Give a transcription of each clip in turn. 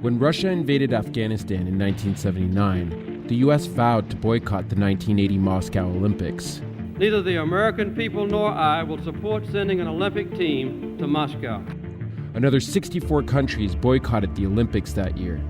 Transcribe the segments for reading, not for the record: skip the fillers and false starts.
When Russia invaded Afghanistan in 1979, the U.S. vowed to boycott the 1980 Moscow Olympics. Neither the American people nor I will support sending an Olympic team to Moscow. Another 64 countries boycotted the Olympics that year.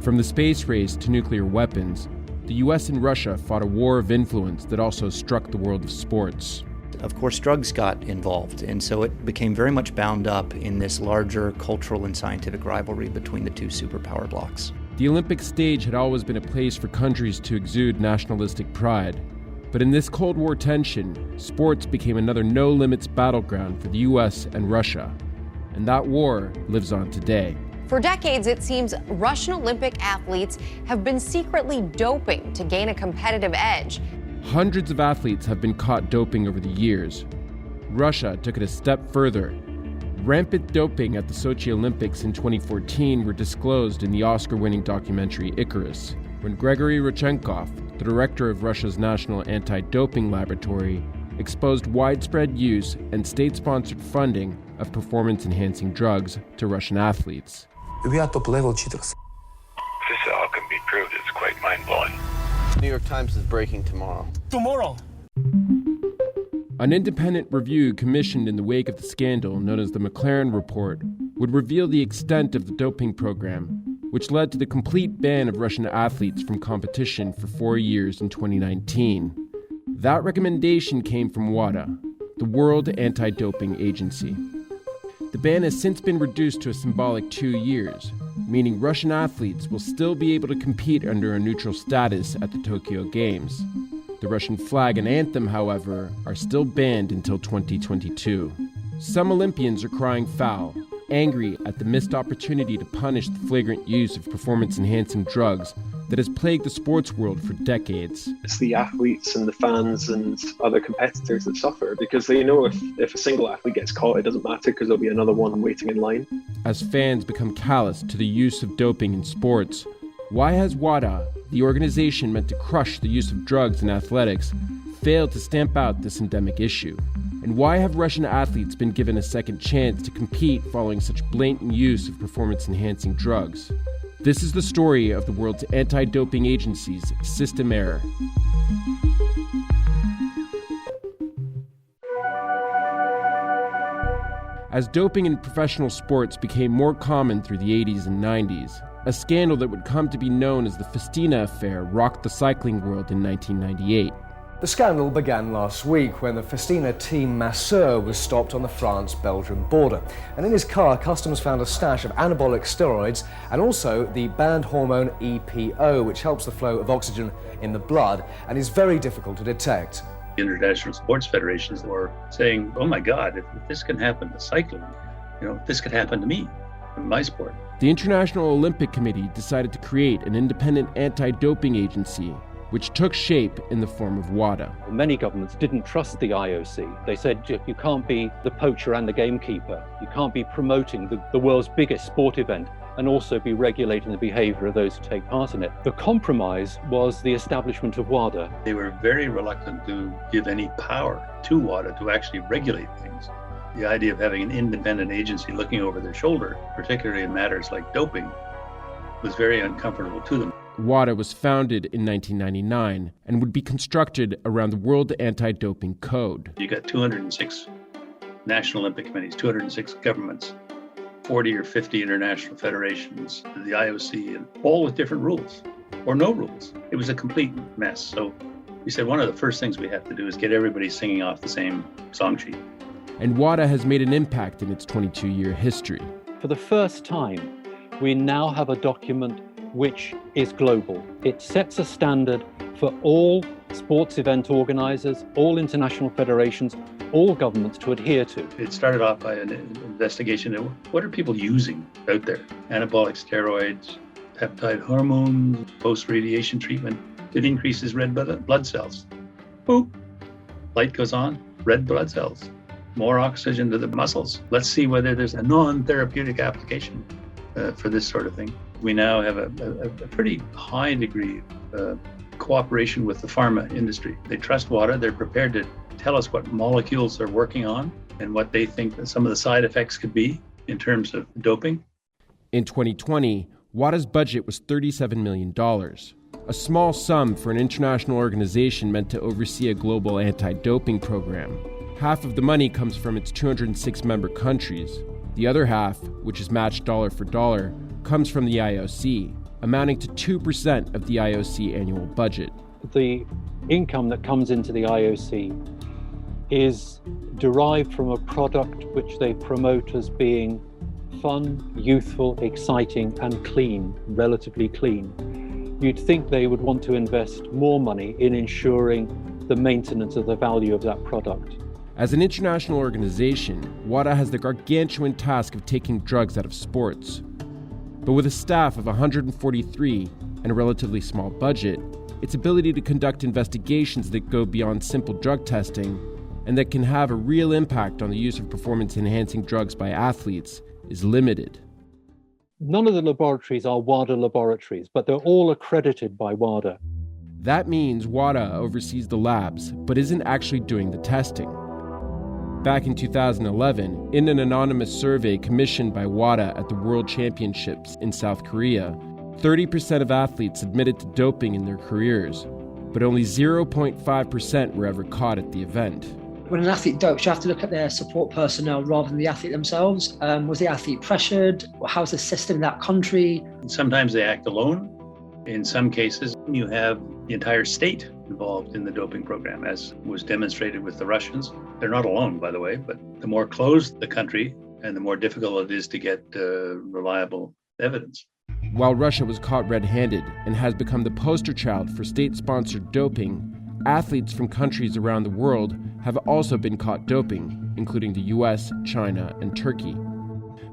From the space race to nuclear weapons, the U.S. and Russia fought a war of influence that also struck the world of sports. Of course, drugs got involved, and so it became very much bound up in this larger cultural and scientific rivalry between the two superpower blocs. The Olympic stage had always been a place for countries to exude nationalistic pride. But in this Cold War tension, sports became another no-limits battleground for the U.S. and Russia. And that war lives on today. For decades, it seems Russian Olympic athletes have been secretly doping to gain a competitive edge. Hundreds of athletes have been caught doping over the years. Russia took it a step further. Rampant doping at the Sochi Olympics in 2014 were disclosed in the Oscar-winning documentary Icarus, when Grigory Rodchenkov, the director of Russia's National Anti-Doping Laboratory, exposed widespread use and state-sponsored funding of performance-enhancing drugs to Russian athletes. We are top-level cheaters. This all can be proved. It's quite mind-blowing. New York Times is breaking tomorrow. Tomorrow? An independent review commissioned in the wake of the scandal, known as the McLaren Report, would reveal the extent of the doping program, which led to the complete ban of Russian athletes from competition for 4 years in 2019. That recommendation came from WADA, the World Anti-Doping Agency. The ban has since been reduced to a symbolic 2 years, meaning Russian athletes will still be able to compete under a neutral status at the Tokyo Games. The Russian flag and anthem, however, are still banned until 2022. Some Olympians are crying foul, angry at the missed opportunity to punish the flagrant use of performance-enhancing drugs that has plagued the sports world for decades. It's the athletes and the fans and other competitors that suffer because they know if a single athlete gets caught, it doesn't matter because there'll be another one waiting in line. As fans become callous to the use of doping in sports, why has WADA, the organization meant to crush the use of drugs in athletics, failed to stamp out this endemic issue? And why have Russian athletes been given a second chance to compete following such blatant use of performance-enhancing drugs? This is the story of the world's anti-doping agency's system error. As doping in professional sports became more common through the 80s and 90s, a scandal that would come to be known as the Festina Affair rocked the cycling world in 1998. The scandal began last week when the Festina team masseur was stopped on the France-Belgium border. And in his car, customs found a stash of anabolic steroids and also the banned hormone EPO, which helps the flow of oxygen in the blood and is very difficult to detect. The international sports federations were saying, oh my God, if this can happen to cycling, this could happen to me in my sport. The International Olympic Committee decided to create an independent anti-doping agency, which took shape in the form of WADA. Many governments didn't trust the IOC. They said, you can't be the poacher and the gamekeeper. You can't be promoting the world's biggest sport event and also be regulating the behavior of those who take part in it. The compromise was the establishment of WADA. They were very reluctant to give any power to WADA to actually regulate things. The idea of having an independent agency looking over their shoulder, particularly in matters like doping, was very uncomfortable to them. WADA was founded in 1999 and would be constructed around the World Anti-Doping Code. You got 206 national Olympic committees, 206 governments, 40 or 50 international federations, the IOC, and all with different rules or no rules. It was a complete mess. So we said one of the first things we have to do is get everybody singing off the same song sheet. And WADA has made an impact in its 22-year history. For the first time, we now have a document which is global. It sets a standard for all sports event organizers, all international federations, all governments to adhere to. It started off by an investigation of what are people using out there? Anabolic steroids, peptide hormones, post-radiation treatment. It increases red blood cells. Boop. Light goes on, red blood cells. More oxygen to the muscles. Let's see whether there's a non-therapeutic application for this sort of thing. We now have a pretty high degree of cooperation with the pharma industry. They trust WADA. They're prepared to tell us what molecules they're working on and what they think that some of the side effects could be in terms of doping. In 2020, WADA's budget was $37 million, a small sum for an international organization meant to oversee a global anti-doping program. Half of the money comes from its 206 member countries. The other half, which is matched dollar for dollar, comes from the IOC, amounting to 2% of the IOC annual budget. The income that comes into the IOC is derived from a product which they promote as being fun, youthful, exciting, and clean, relatively clean. You'd think they would want to invest more money in ensuring the maintenance of the value of that product. As an international organization, WADA has the gargantuan task of taking drugs out of sports. But with a staff of 143 and a relatively small budget, its ability to conduct investigations that go beyond simple drug testing and that can have a real impact on the use of performance-enhancing drugs by athletes is limited. None of the laboratories are WADA laboratories, but they're all accredited by WADA. That means WADA oversees the labs, but isn't actually doing the testing. Back in 2011, in an anonymous survey commissioned by WADA at the World Championships in South Korea, 30% of athletes admitted to doping in their careers, but only 0.5% were ever caught at the event. When an athlete dopes, you have to look at their support personnel rather than the athlete themselves. Was the athlete pressured? How's the system in that country? Sometimes they act alone. In some cases, you have the entire state involved in the doping program, as was demonstrated with the Russians. They're not alone, by the way, but the more closed the country and the more difficult it is to get reliable evidence. While Russia was caught red-handed and has become the poster child for state-sponsored doping, athletes from countries around the world have also been caught doping, including the US, China, and Turkey.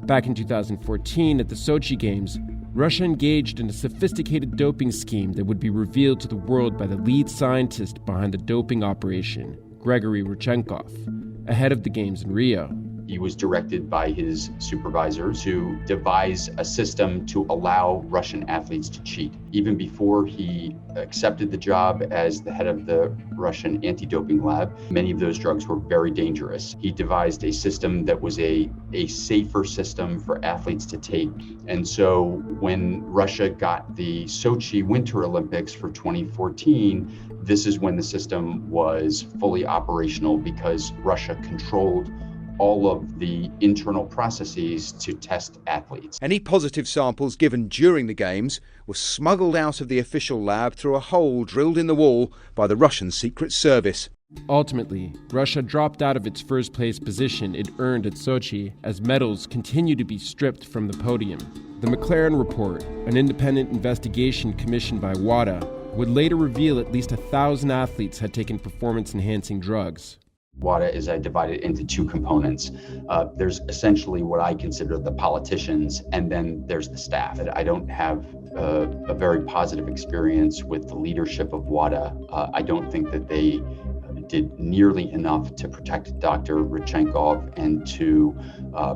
Back in 2014 at the Sochi Games, Russia engaged in a sophisticated doping scheme that would be revealed to the world by the lead scientist behind the doping operation, Grigory Rodchenkov, ahead of the Games in Rio. He was directed by his supervisor to devise a system to allow Russian athletes to cheat. Even before he accepted the job as the head of the Russian anti-doping lab, many of those drugs were very dangerous. He devised a system that was a safer system for athletes to take. And so when Russia got the Sochi Winter Olympics for 2014, this is when the system was fully operational because Russia controlled all of the internal processes to test athletes. Any positive samples given during the Games were smuggled out of the official lab through a hole drilled in the wall by the Russian Secret Service. Ultimately, Russia dropped out of its first-place position it earned at Sochi as medals continue to be stripped from the podium. The McLaren Report, an independent investigation commissioned by WADA, would later reveal at least 1,000 athletes had taken performance-enhancing drugs. WADA is divided into two components. There's essentially what I consider the politicians, and then there's the staff. I don't have a very positive experience with the leadership of WADA. I don't think that they did nearly enough to protect Dr. Rodchenkov and to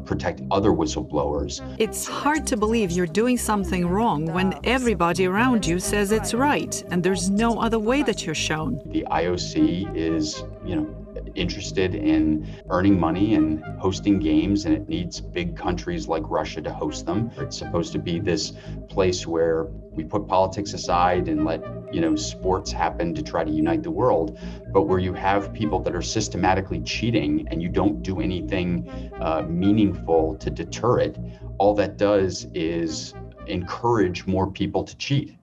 protect other whistleblowers. It's hard to believe you're doing something wrong when everybody around you says it's right, and there's no other way that you're shown. The IOC is, interested in earning money and hosting games, and it needs big countries like Russia to host them. It's supposed to be this place where we put politics aside and let sports happen to try to unite the world, but where you have people that are systematically cheating and you don't do anything meaningful to deter it, all that does is encourage more people to cheat.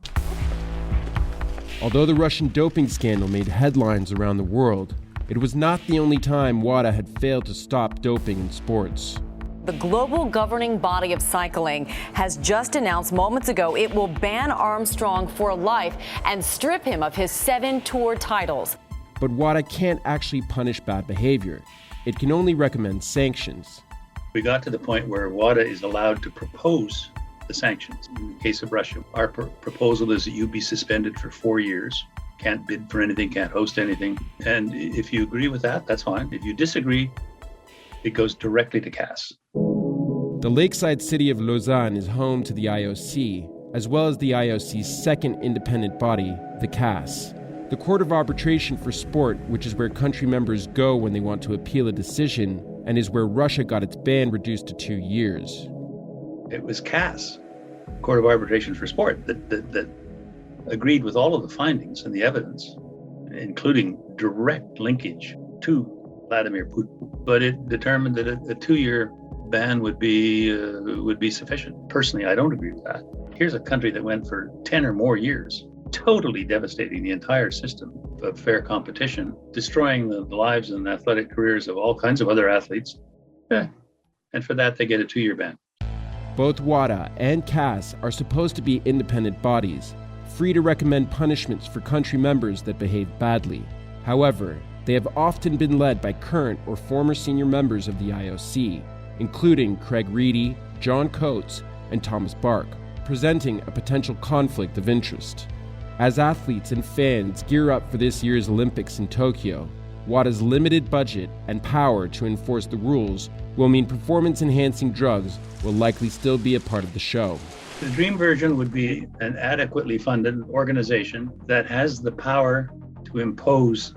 Although the Russian doping scandal made headlines around the world, it was not the only time WADA had failed to stop doping in sports. The global governing body of cycling has just announced moments ago it will ban Armstrong for life and strip him of his 7 tour titles. But WADA can't actually punish bad behavior. It can only recommend sanctions. We got to the point where WADA is allowed to propose the sanctions. In the case of Russia, our proposal is that you be suspended for 4 years. Can't bid for anything, can't host anything. And if you agree with that, that's fine. If you disagree, it goes directly to CAS. The lakeside city of Lausanne is home to the IOC, as well as the IOC's second independent body, the CAS, the Court of Arbitration for Sport, which is where country members go when they want to appeal a decision, and is where Russia got its ban reduced to 2 years. It was CAS Court of Arbitration for Sport that agreed with all of the findings and the evidence, including direct linkage to Vladimir Putin. But it determined that a 2-year ban would be sufficient. Personally, I don't agree with that. Here's a country that went for 10 or more years, totally devastating the entire system of fair competition, destroying the lives and athletic careers of all kinds of other athletes. And for that, they get a 2-year ban. Both WADA and CAS are supposed to be independent bodies, free to recommend punishments for country members that behave badly. However, they have often been led by current or former senior members of the IOC, including Craig Reedy, John Coates, and Thomas Bark, presenting a potential conflict of interest. As athletes and fans gear up for this year's Olympics in Tokyo, WADA's limited budget and power to enforce the rules will mean performance-enhancing drugs will likely still be a part of the show. The dream version would be an adequately funded organization that has the power to impose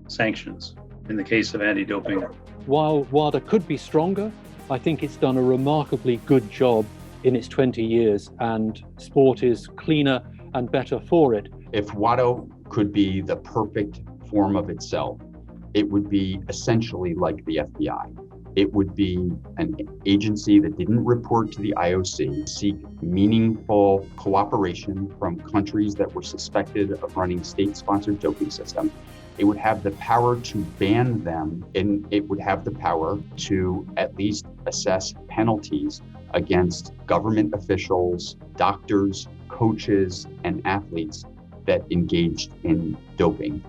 sanctions in the case of anti-doping. While WADA could be stronger, I think it's done a remarkably good job in its 20 years, and sport is cleaner and better for it. If WADA could be the perfect form of itself, it would be essentially like the FBI. It would be an agency that didn't report to the IOC, seek meaningful cooperation from countries that were suspected of running state-sponsored doping systems. It would have the power to ban them, and it would have the power to at least assess penalties against government officials, doctors, coaches, and athletes that engaged in doping.